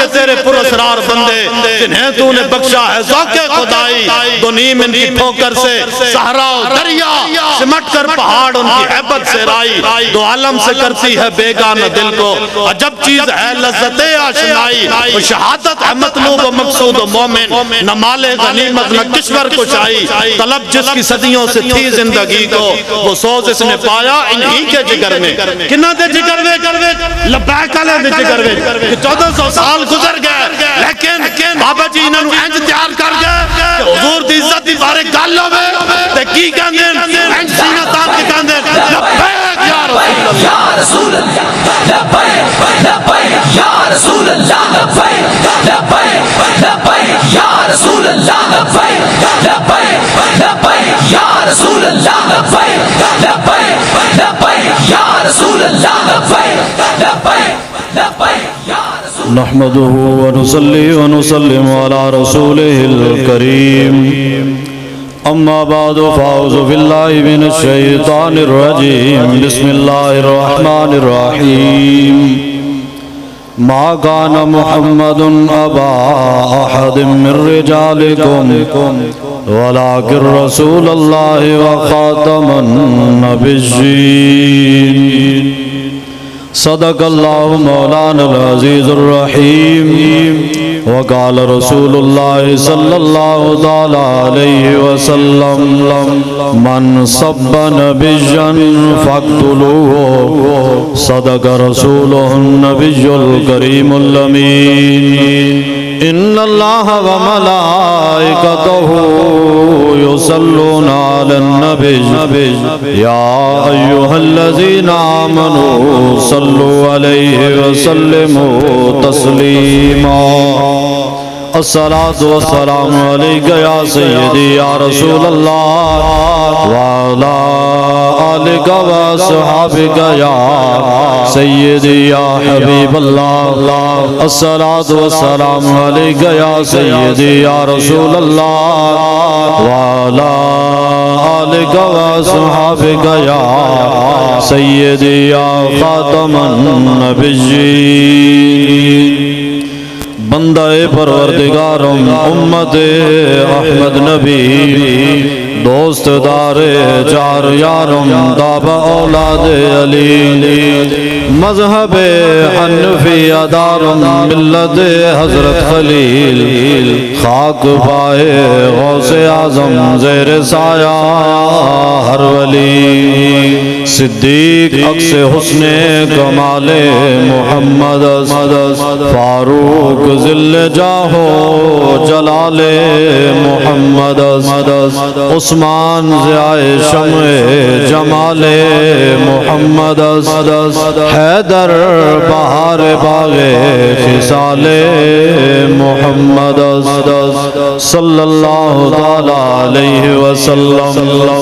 کے تیرے پراسرار بندے جنہیں تو نے بخشا ہے ذوق خدائی، دو نیم ان کی ٹھوکر سے صحرا و دریا سمٹ کر پہاڑ ان کی حیبت سے رائی، دو عالم سے کرتی ہے بیگانہ دل کو عجب چیز ہے لذت آشنائی، وہ شہادت ہے مطلوب و مقصود و مومن، نہ مال غنیمت نہ کشور کشائی، طلب جس کی صدیوں سے تھی زندگی کو وہ سوز اس نے پایا انہی کے جگر میں۔ کنہ دے جگر میں لبیک علیہ دے جگر میں کہ 1400 سال گزر گئے لیکن بابا جی انہوں انج تیار کر گئے کہ حضور دی عزت دی بارے گالوں میں تے کی کہندے انج سینہ تان کے کہندے لبیک یا رسول اللہ، لبیک لبیک یا رسول اللہ، لبیک لبیک لبیک یا رسول اللہ، لبیک لبیک لبیک یا رسول اللہ، لبیک لبیک لبیک یا رسول اللہ، لبیک لبیک لبیک یا رسول اللہ۔ نحمده ونصلي ونسلم على رسوله الكريم اما بعد فاعوذ بالله من الشيطان الرجيم بسم الله الرحمن الرحيم ما كان محمد أبا أحد من رجالكم ولكن رسول الله وخاتم النبيين صدق الله مولانا العزيز الرحيم وقال رسول الله صلى الله تعالى عليه وسلم من صب نبيا فاقتلوه صدق رسوله النبي الكريم الأمين إن الله وملائكته يصلون على النبي يا أيها الذين آمنوا صلوا عليه وسلموا تسليما الصلاة والسلام عليك يا سيدي يا رسول الله وعلى آلك وصحابك يا سيدي يا حبيب الله الصلاة والسلام عليك يا سيدي يا رسول الله وعلى آلك وصحابك يا سيدي يا خاتم النبيين بندہ پروردگارم امت احمد نبی دوست دار چار یارم داب اولاد علی مذہب حنفی ادارم ملت حضرت خلیل خاک پائے غوث اعظم زیر سایہ ہر ولی صدیق عکس حسن کمال محمد فاروق ذل جاہو جلال محمد عثمان ضیائے شمع جمال محمد حیدر بہار باغ خصال محمد صلی اللہ تعالی علیہ وسلم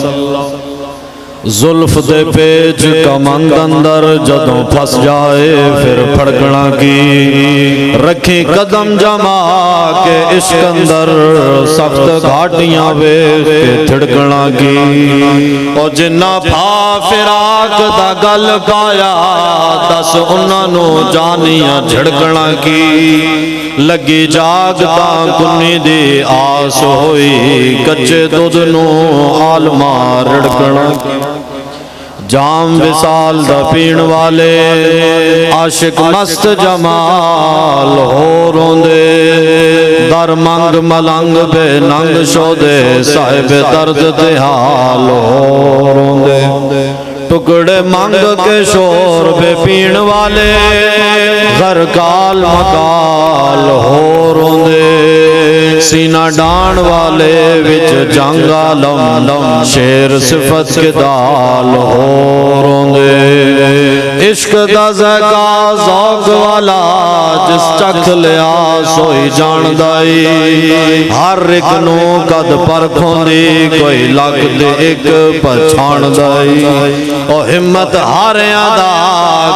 زلف دے پیچ کمند اندر جدوں پھس جائے پھر پھڑکنا کی رکھی قدم جما کے عشق اندر سخت گھاٹیاں ویکھ کے تھڑکنا کی او جنہ پھا فراق دا گل پایا دس انہاں نو جانیاں جھڑکنا کی لگی جاگتا کنی دی آس ہوئی کچے دودھ نو عالمہ رڑکنا کی جام وصال دا پین والے عاشق مست جمال ہو روندے در منگ ملنگ بے ننگ شودے صاحب درد دہال ہو روندے ٹکڑے منگ کے شور بے پین والے غرقال مقال ہو روندے سینہ ڈان والے وچ جنگ عالم شیر صفت کے دال ہو روندے عشق دا ذائقہ ذوق والا جس چکھ لیا سوئی جان دائی ہر ایک نو قد پرکھوں دی کوئی لگ دے ایک پچھان دائی او ہمت ہاریاں دا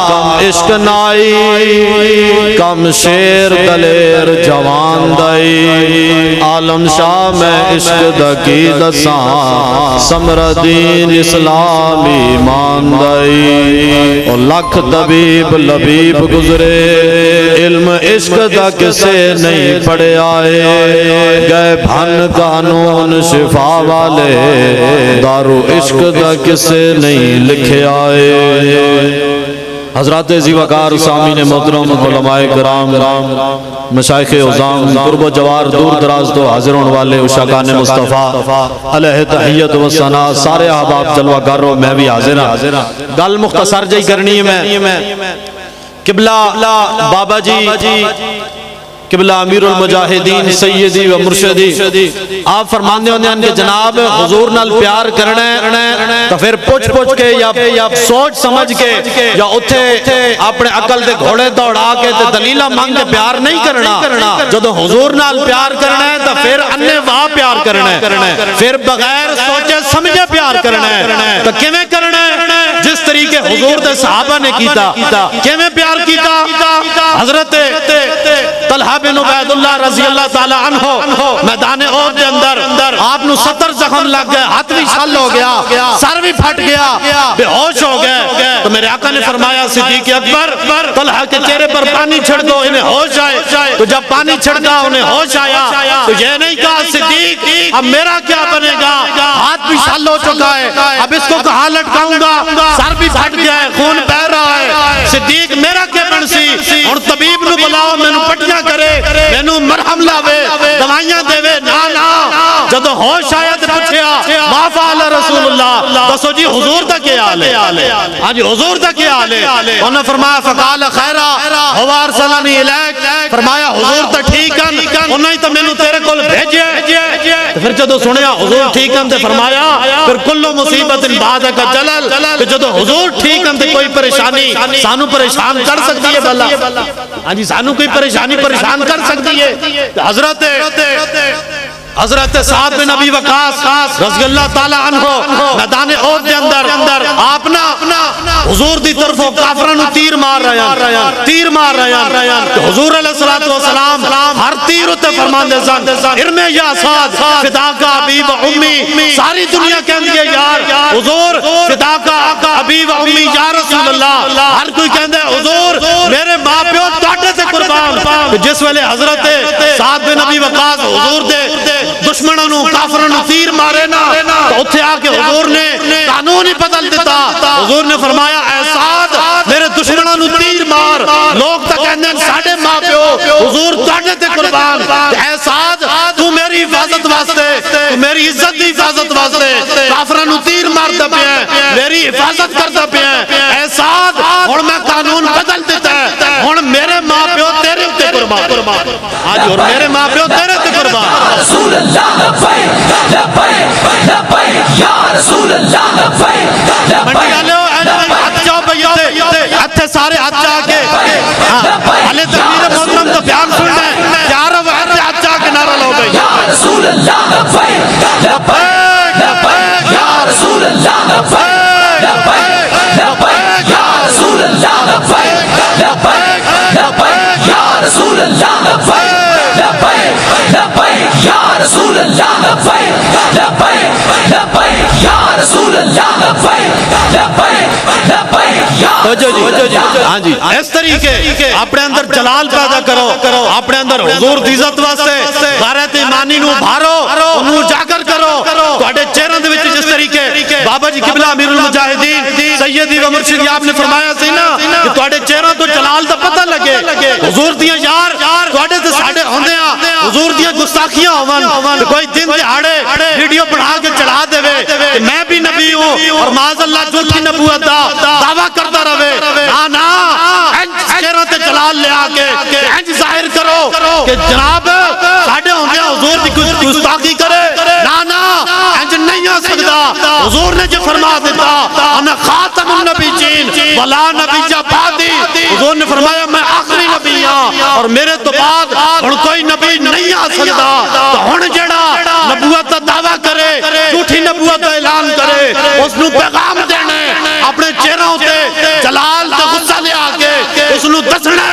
کم عشق نائی کم شیر دلیر جوان دائی عالم شاہ میں عشق دا کی دساں سمر دین اسلام ایمان دائی او لکھ طبیب لبیب گزرے علم عشق دا کسے نہیں پڑے آئے گئے بھن قانون شفا والے دارو عشق دا کسے نہیں لکھے آئے حضرات زیوکار سامعین محترم علماء کرام مشائخ عظام قرب و جوار دور دراز تو حاضر ہونے والے عشاقان مصطفیٰ علیہ تحیت و ثنا سارے احباب جلوہ گاروں میں بھی حاضر ہوں گل مختصر جائی کرنی ہے میں قبلہ بابا جی قبلہ امیر المجاہدین سیدی و مرشدی آپ فرماندے ہوندے ہیں کہ جناب حضور نال پیار کرنے تو پھر پوچھ کے یا سوچ سمجھ کے یا اتھے اپنے عقل دے گھوڑے دوڑا کے دلیلہ مانگ کے پیار نہیں کرنا جدو حضور نال پیار کرنے تو پھر انہیں واہ پیار کرنے پھر بغیر سوچے سمجھے پیار کرنے تو کیویں کرنے جس طریقے حضور دے صحابہ نے کیتا کیویں پیار کیتا حضرت طلحہ بن عبید اللہ رضی اللہ تعالی عنہ میدان احد دے اندر آپ نو 70 زخم لگ گئے ہاتھ بھی چھل ہو گیا سر بھی پھٹ گیا بے ہوش ہو گئے تو میرے آقا نے فرمایا صدیق اکبر طلحہ کے چہرے پر پانی چھڑ دو انہیں ہوش آئے تو جب پانی چھڑکا انہیں ہوش آیا تو یہ نہیں کہا صدیق اب میرا کیا بنے گا ہاتھ بھی چھل ہو چکا ہے اب اس کو کہاں لٹکاؤں گا سر بھی پھٹ گیا ہے خون بہ رہا ہے صدیق میرا کیا بنسی اور طبیب نو بلاؤ میں نو پٹیاں کرے میں نو مرہم لاوے دوائیاں دے وے نا جدو ہوش آیا تے پوچھیا ما فعل رسول اللہ دسو جی حضور دا کیا حال ہے ہاں جی حضور دا کیا حال ہے انہوں نے فرمایا فقال خیرہ ہوا ارسلنی الیک فرمایا حضور تا ٹھیک ہیں انہوں نے تو میں نو تیرے کول بھیجے پھر جدو سنیا حضور ٹھیک ہیں تے فرمایا پھر کلو مصیبت بعد کا جلل کہ جدو حضور ٹھیک ہیں تے کوئی پریشانی سانو پریشان کر سکتی ہے بھلا ہاں جی سانو کوئی پریشانی پریشان کر سکتی ہے حضرت سعد بن ابی وقاص رضی اللہ تعالی عنہ میدان احد دے اندر آپ نا حضور دی طرفوں کافراں نو تیر مار رہے ہیں حضور علیہ الصلوۃ والسلام ہر تیر تے فرماندے سن ارمے یا سعد فدا کا ابی و امی ساری دنیا کہندی ہے یار حضور فدا کا ابی و امی یا رسول اللہ ہر کوئی کہندا ہے حضور میرے ماں پیو تواڈے تے قربان جس ویلے حضرت سعد بن ابی وقاص حضور دے دشمنوں نو کافروں نو تیر مارے نا تو اتھے آ کے حضور نے قانون ہی بدل دیتا حضور نے فرمایا اے سعد میرے دشمنوں نو تیر مار لوگ تا کہندے ہیں ساڈے ماں پیو حضور تواڈے تے قربان اے سعد تو میری حفاظت واسطے تو میری عزت دی حفاظت واسطے کافراں نو تیر ماردا پیا میری حفاظت کردا پیا اے سعد ہن میں قانون بدل دیتا ہے ہن میرے ماں پیو تیرے تے قربان آج اور میرے ماں پیو تیرے تے قربان رسول اللہ لبیک لبیک لبیک یا رسول اللہ لبیک لبیک ہتھے سارے ہاتھ جا کے حالے تکبیر محترم تو بیان سن لیں چاروں ہتھے ہاتھ جا کے نعرہ لو گئی یا رسول اللہ لبیک لبیک لبیک یا رسول اللہ لبیک لبیک لبیک یا رسول اللہ لبیک لبیک لبیک یا رسول اللہ لبیک لبیک لبیک یا رسول اللہ لبیک لبیک لبیک یا رسول اللہ لبیک لبیک لبیک یا ہاں جی اس طریقے اپنے اندر جلال پیدا کرو اپنے اندر حضور دی عزت واسطے غیرت ایمانی نو بھارو انہوں اجاگر کرو تواڈے چہروں دے وچ جس طریقے بابا جی قبلہ امیر المجاہدین سیدی و مرشدی آپ نے فرمایا سی نا کہ تواڈے چہروں تو جلال دا پتہ لگے حضور دیاں یار تواڈے تے ساڈے ہوندیاں حضور دیاں گستاخیاں ہون کوئی دن دہاڑے ویڈیو بنا کے چڑھا دے کہ میں بھی نبی ہوں اور معاذ اللہ جھوٹی نبوت دا دعویٰ کرتا رہے نا چہروں تے جلال لے آکے انج ظاہر کرو کہ جناب ساڈے ہوندے حضور دی گستاخی کرے نا انج نہیں ہو سکتا حضور نے جو فرما دیتا انا خاتم النبیین ولا نبی بعدی حضور نے فرمایا میں آخری نبی ہوں اور میرے تو بعد ہن کوئی نبی نہیں آ سکتا تو ہن جڑا نبوت دا دعویٰ کرے جھوٹی نبوت دا اعلان کرے اس نو پیغام دینے اپنے چہروں تے جلال تے غصہ لے آکے اس نو دسنا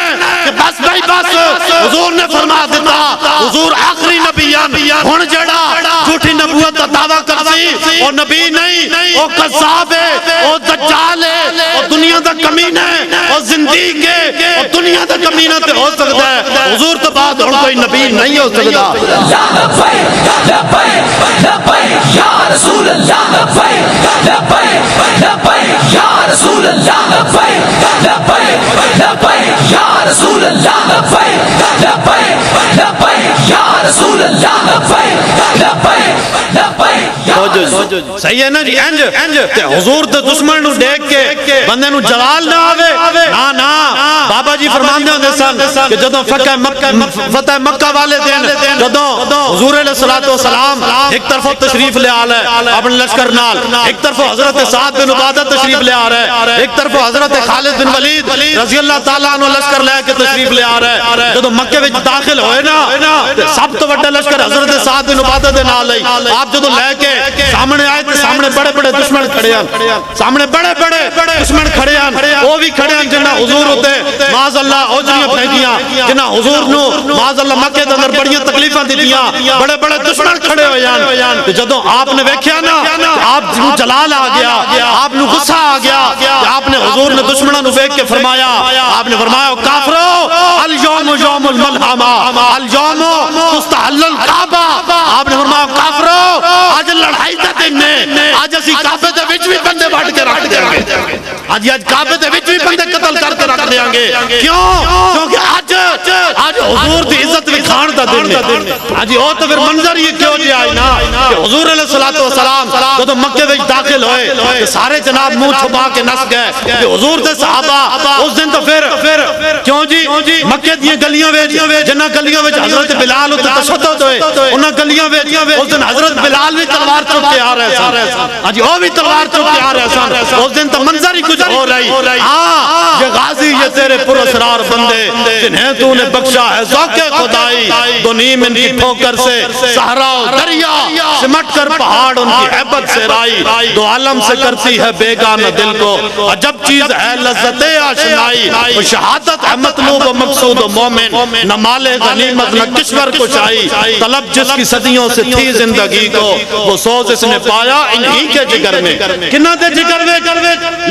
کہ بس بھائی بس حضور نے فرما دیتا حضور آخری نبی ہن جڑا جھوٹی نبوت دا دعویٰ کرسی او نبی نہیں، او قذاب ہے، او دجال ہے، او دنیا دا کمینہ ہے، او زندیق ہے، او دنیا دا کمینہ تے ہو سکتا ہے، حضور تو بعد ہن کوئی نبی نہیں ہو سکتا۔ لبیک لبیک لبیک یا رسول اللہ، لبیک لبیک لبیک یا رسول اللہ، لبیک لبیک لبیک یا رسول اللہ، لبیک لبیک لبیک یا رسول اللہ، لبیک لبیک لبیک یا صحیح ہے نا جی؟ انج تے حضور دے دشمن نو دیکھ کے بندے نو جلال نہ آوے، نا نا بابا جی فرماندے ہوندے سن کہ جدوں فتح مکہ والے دن جدوں حضور علیہ الصلوۃ والسلام ایک طرف تشریف لے آ رہے اپنے لشکر نال، ایک طرف حضرت سعد بن عبادہ تشریف لے آ رہے، ایک طرف حضرت خالد بن ولید رضی اللہ تعالیٰ عنہ لشکر لے کے تشریف لے آ رہے، جدوں مکے وچ داخل ہوئے نا سب تو بڑا لشکر حضرت سعد بن عبادہ دے نال آئی، آپ جدوں لے کے سامنے آئے تے سامنے بڑے بڑے دشمن کھڑے ہیں، سامنے بڑے بڑے دشمن کھڑے ہیں، وہ بھی کھڑے ہیں جنہاں حضور ہوتے معاذ اللہ اوجریاں پھینکیاں، جنہاں حضور نو معاذ اللہ مکے دے اندر بڑیاں تکلیفاں دتیاں، بڑے بڑے دشمن کھڑے ہوئے ہیں، جدوں آپ نے ویکھیا نا آپ نو جلال آ گیا، آپ نو غصہ آ گیا، آپ نے حضور نے دشمناں نو ویکھ کے فرمایا، آپ نے فرمایا کافرو اليوم یوم الملحمہ اليوم تستحل الکعبہ، آپ نے فرمایا کافرو آج لڑائی دا دن ہے، آج اسی کعبے دے وچ بھی بندے بڑھ کے رکھ دیں گے، آج کعبے دے وچ بھی بندے قتل کر کے رکھ دیں گے، کیوں؟ کیونکہ آج حضور دی عزت وکھان دا دن ہے، آج او تو پھر منظر یہ کیوں جی آئی نا کہ حضور علیہ الصلوۃ والسلام جدوں مکے وچ داخل ہوئے سارے جناب منہ چھپا کے نس گئے کہ حضور دے صحابہ اس دن تو پھر کیوں جی مکے دی گلیاں وچ جنہاں گلیاں وچ حضرت بلال تے تشدد ہوئے انہاں گلیاں وچ اس دن حضرت بلال بھی تلوار چک کے آ رہے سن، ہاں جی وہ بھی تلوار چک کے آ رہے سن، اس دن تو منظر ہی کچھ ہو رہی، ہاں یہ غازی یہ تیرے پراسرار بندے جنہیں تو نے بخشا ہے ذوق خدائی، دو نیم ان کی ٹھوکر سے صحرا و دریا سمٹ کر پہاڑ ان کی عبادت سے رائی، دو عالم سے کرتی ہے بیگانہ دل کو عجب چیز ہے لذت آشنائی، وہ شہادت ہے مطلوب و مقصود و مومن، نہ مال غنیمت نہ کشور کشائی، طلب جس کی صدیوں سے تھی زندگی کو وہ سوز اس نے پایا انہی کے جگر میں، کنہ دے جگر میں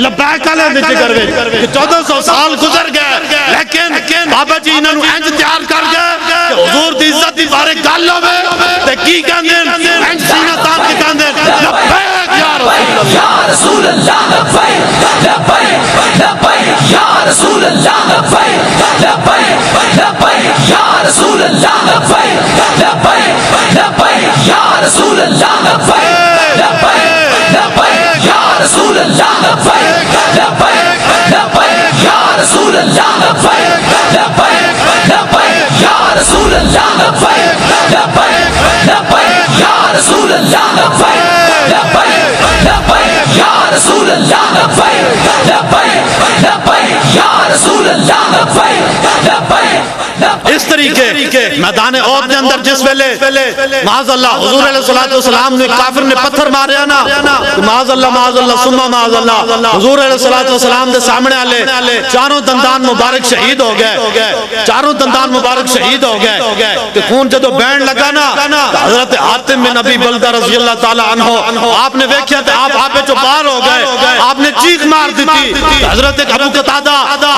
لبیک علیہ دے جگر میں، کہ 1400 سال گزر گئے لیکن بابا جی انہوں نے انج تیار کر گئے کہ حضور دی عزت دی بارے گالوں میں تے کی کہندے انج سینہ تان کے کہندے لبیک یا رسول اللہ، لبیک لبیک لبیک یا رسول اللہ، لبیک لبیک لبیک یا رسول اللہ، لبیک لبیک لبیک یا رسول اللہ، لبیک لبیک لبیک یا رسول اللہ، لبیک لبیک لبیک یا رسول اللہ، لبیک لبیک لبیک یا رسول اللہ، لبیک لبیک لبیک یا رسول اللہ، لبیک لبیک لبیک یا رسول اللہ، لبیک لبیک لبیک یا رسول اللہ، لبیک لبیک اس طریقے میدان عہد کے اندر جس ویلے معاذ اللہ حضور علیہ الصلوۃ والسلام نے کافر نے پتھر ماریا نا معاذ اللہ ثم معاذ اللہ حضور علیہ الصلوۃ والسلام دے سامنے والے چاروں دندان مبارک شہید ہو گئے، چاروں دندان مبارک شہید ہو گئے کہ خون جدو بہن لگا نا حضرت حاتم بن ابی بلتہ رضی اللہ تعالی عنہ آپ نے ویکھیا تے آپ آپے چو باہر ہو گئے، آپ نے چیخ مار دیتی، حضرت ابو قتادہ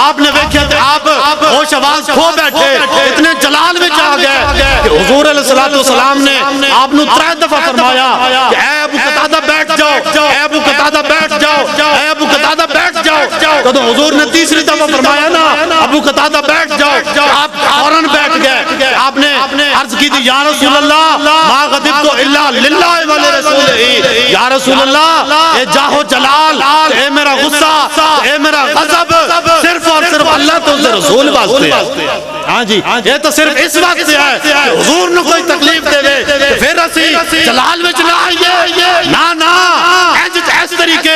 آپ نے ویکھیا تے آپ ہوش آواز کھو بیٹھے، اتنے جلال میں جا گئے کہ حضور علیہ الصلوۃ والسلام نے آپ نو 3 دفعہ فرمایا کہ اے ابو قتادہ بیٹھ جاؤ، اے ابو قتادہ بیٹھ جاؤ، اے ابو قتادہ بیٹھ جاؤ، تو حضور نے تیسری دفعہ فرمایا نا ابو قتادہ بیٹھ جاؤ، آپ فوراً بیٹھ گئے، آپ نے عرض کی تھی یا رسول اللہ ما غضبت الا للہ ولرسولہ، یا رسول اللہ اے جاہو جلال، اے میرا غصہ، اے میرا غضب صرف اور صرف اللہ تو رسول واسطے ہے، ہاں جی یہ تو صرف اس وقت سے ہے کہ حضور نے کوئی تکلیف دے دے پھر اسی جلال وچ نہ آئیے، نا اس طریقے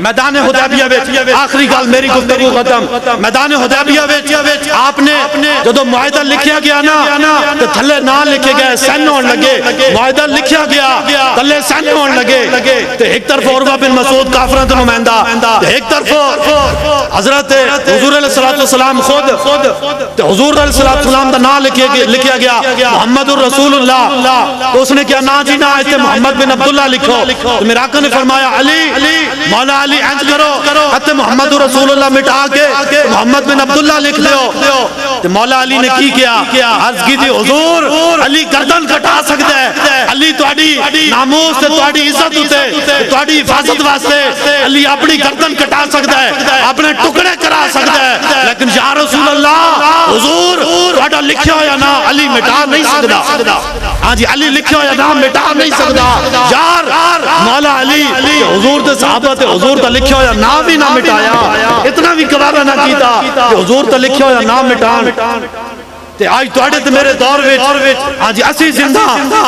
میدان حدیبیہ وچ آخری گل میری گفتگو ختم میدان حدیبیہ وچ آپ نے جدوں معاہدہ لکھیا گیا نا تے تھلے نا لکھے گئے سین ہون لگے معاہدہ لکھیا گیا تھلے سین ہون لگے تے ایک طرف عروہ بن مسعود کافراں دا نمائندہ تے ایک طرف حضرت حضور علیہ الصلوۃ والسلام خود تے حضور علیہ الصلوۃ والسلام دا نام لکھیا گیا محمد الرسول اللہ تو اس نے کیا نا جی نا ایتھے محمد بن عبداللہ لکھو تو میرے آقا نے فرمایا علی مولا علی انج کرو ایتھے محمد رسول اللہ مٹا کے محمد بن عبداللہ لکھ دیو تے مولا علی نے کی کیا عرض کی تھی حضور علی گردن کٹا سکتا ہے علی تہاڈی ناموس تے تہاڈی عزت تے تہاڈی حفاظت واسطے علی اپنی گردن کٹا سکتا ہے اپنے ٹکڑے کرا سکتا ہے لیکن یا رسول اللہ حضور تہاڈا لکھیا ہویا نا علی مٹا نہیں سکدا ہاں جی علی لکھیا ہویا نا مٹا نہیں سکدا یار مولا علی حضور دے صحابہ تے حضور دا لکھیا ہویا نا بھی نہ مٹایا اتنا بھی گوارا نہ کیتا کہ حضور دا لکھیا ہویا نا مٹان تے آج تواڈے تے میرے دور وچ ہاں جی اسی زندہ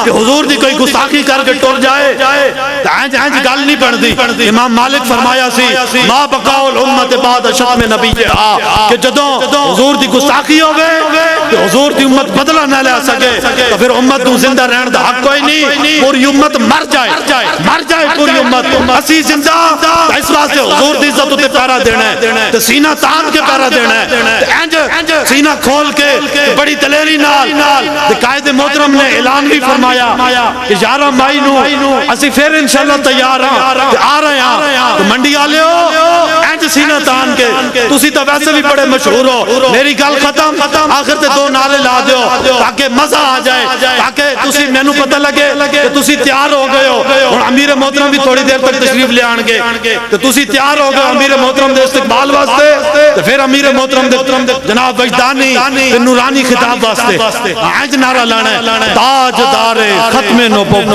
کہ حضور دی کوئی گستاخی کر کے ٹر جائے تے انج گل نہیں بنتی امام مالک فرمایا سی ما بقاء الامت بعد شتم نبیھا کہ جدوں حضور دی گستاخی ہوے تے حضور دی امت بدلہ نہ لے سکے تو پھر امت نوں زندہ رہن دا حق کوئی نہیں پوری امت مر جائے پوری امت اسی زندہ اس واسطے حضور دی عزت تے پیرا دینا ہے تے سینہ تان کے پیرا دینا ہے تے انج سینہ کھول کے بڑی دلیری نال قائد محترم نے اعلان بھی فرمایا کہ 11 مئی نو اسی پھر انشاءاللہ تیار ہاں آ رہے ہیں تو منڈی والےو انج سینہ تان کے تسی تو ویسے بھی بڑے مشہور ہو میری گل ختم آخر تے 2 نعرے لا دیو تاکہ مزہ آ جائے تاکہ تسی مینوں پتہ لگے کہ تسی تیار ہو گئے ہو ہن امیر محترم بھی تھوڑی دیر تک تشریف لے آن گے تے تسی تیار ہو گئے امیر محترم دے استقبال واسطے تے پھر امیر محترم دے جناب وجدانی تے نورانی خطاب واسطے آج نعرہ لانا ہے تاجدار ختم نبوت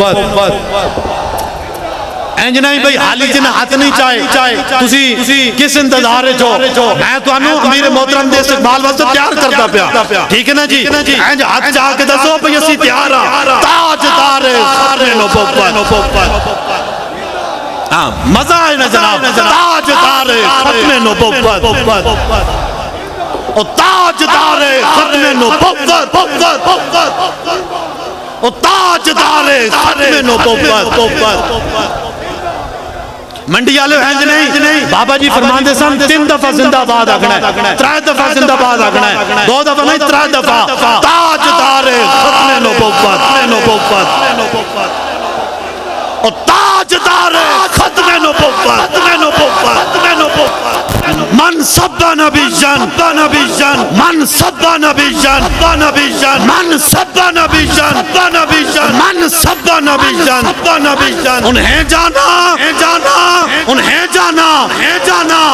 انج نہیں بھئی حالی جن ہاتھ نہیں چاہے تسی کس انتظار چھو میں تو انہوں امیر محترم دے استقبال واسطے تیار کرتا پیا ٹھیک ہے نا جی انج ہاتھ چاہ کے دسو بھئی اسی تیار ہاں تاجدار ختم نبوت مزہ آئے نا جناب تاجدار ختم نبوت او تاجدار ختم نبوت او تاجدار ختم نبوت منڈی والے ہنج نہیں بابا جی فرماندے سن 3 دفعہ زندہ باد آکھنا ہے 3 دفعہ زندہ باد آکھنا ہے 2 دفعہ نہیں 3 دفعہ تاجدار ختم نبوت او تاجدار ختم نبوت من سب نبی جان من سب نبی جان من سب نبی جان من سب نبی جان انہیں جانا انہیں جانا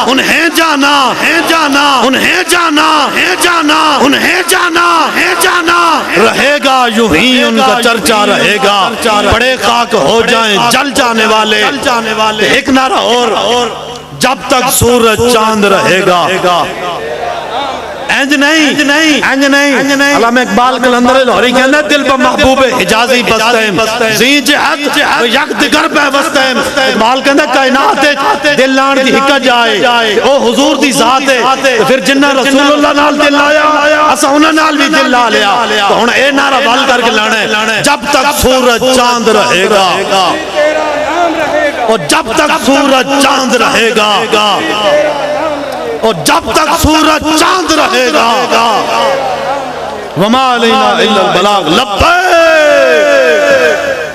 انہیں جانا انہیں جانا رہے گا یوں ہی ان کا چرچا رہے گا بڑے خاک ہو جائیں جل جانے والے ایک نعرہ اور جب تک سورج چاند رہے گا انج نہیں علامہ اقبال کلندر لاہوری کہنا دل پہ محبوب حجازی بستیم زی جہت یک دگر پہ بستیم اقبال کہنا کائنات دل لان دی حکا جائے او حضور دی ذات ہے پھر جنہ رسول اللہ نال دل آیا اسا انہ نال بھی دل لا لیا تو ہن اے نعرہ بال کر کے لانا ہے جب تک سورج چاند رہے گا اور جب تک سورج چاند رہے گا اور جب تک سورج چاند رہے گا وما علینا الا البلاغ لبیک